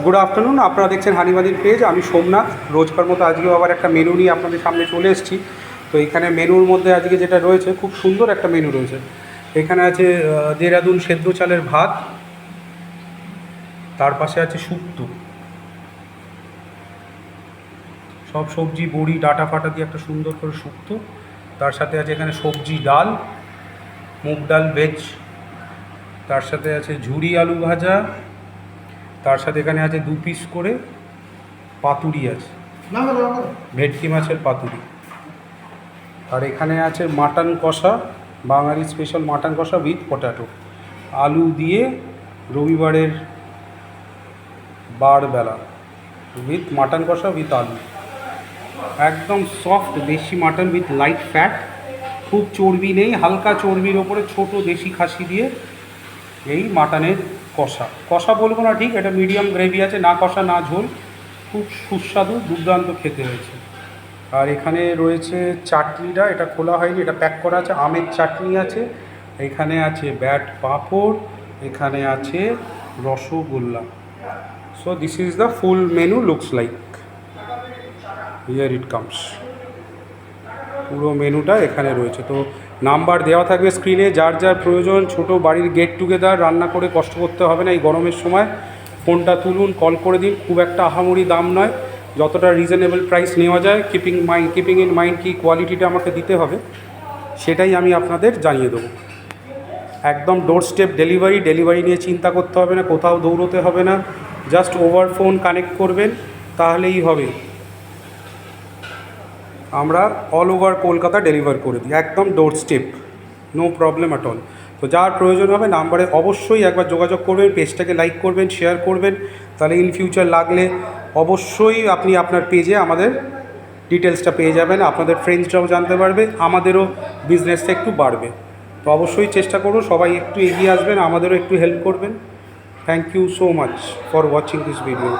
Good afternoon, আপনারা দেখছেন হানিবাদির page. আমি সোমনাথ। রোজকার মতো আজকেও আবার একটা মেনু নিয়ে আপনাদের সামনে চলে এসেছি। তো এখানে মেনুর মধ্যে আজকে যেটা রয়েছে, খুব সুন্দর একটা মেনু রয়েছে। এখানে আছে দেরাদুন সেদ্ধ চালের ভাত, তার পাশে আছে শুক্তো, সব সবজি বড়ি ডাটা ফাটা দিয়ে একটা সুন্দর করে শুক্তো। তার সাথে আছে এখানে সবজি ডাল, মুগ ডাল ভেজ, তার সাথে আছে ঝুরি আলু ভাজা, তার সাথে এখানে আছে 2 পিস করে পাতুরি আছে, ভেটকি মাছের পাতুরি। আর এখানে আছে মাটন কষা, বাঙালি স্পেশাল মাটন কষা উইথ পটাটো, আলু দিয়ে রবিবারের বারবেলা উইথ মাটন কষা উইথ আলু। একদম সফট দেশি মাটন উইথ লাইট ফ্যাট, খুব চর্বি নেই, হালকা চর্বির ওপরে ছোট দেশি খাসি দিয়ে এই মাটনের কষা। কষা বলবো না ঠিক, এটা মিডিয়াম গ্রেভি আছে, না কষা না ঝোল, খুব সুস্বাদু দুর্দান্ত খেতে হয়েছে। আর এখানে রয়েছে চাটনিটা, এটা খোলা হয়নি, এটা প্যাক করা আছে। আমের চাটনি আছে, এখানে আছে ব্যাট পাঁপড়, এখানে আছে rasgulla. So this is the full menu, looks like here it comes. পুরো মেনুটা এখানে রয়েছে। তো নাম্বার দেওয়া থাকবে স্ক্রিনে, যার যার প্রয়োজন, ছোট বাড়ির গেট টুগেদার, রান্না করে কষ্ট করতে হবে না এই গরমের সময়, ফোনটা তুলুন, কল করে দিন। খুব একটা আহামরি দাম নয়, যতটা রিজনেবল প্রাইস নেওয়া যায়, কিপিং ইন মাইন্ড কি কোয়ালিটিটা আমাকে দিতে হবে, সেটাই আমি আপনাদের জানিয়ে দেবো। একদম ডোর স্টেপ ডেলিভারি নিয়ে চিন্তা করতে হবে না, কোথাও দৌড়োতে হবে না, জাস্ট ওভার ফোন কানেক্ট করবেন তাহলেই হবে। আমরা অল ওভার কলকাতা ডেলিভার করে দিই, একদম door step, no problem at all. তো যার প্রয়োজন হবে নাম্বারে অবশ্যই একবার যোগাযোগ করবেন, পেজটাকে লাইক করবেন, শেয়ার করবেন, তাহলে ইন ফিউচার লাগলে অবশ্যই আপনি আপনার পেজে আমাদের ডিটেলসটা পেয়ে যাবেন, আপনাদের ফ্রেন্ডসরাও জানতে পারবে, আমাদেরও বিজনেসটা একটু বাড়বে। তো অবশ্যই চেষ্টা করুন, সবাই একটু এগিয়ে আসবেন, আমাদেরও একটু হেল্প করবেন। Thank you so much for watching this video.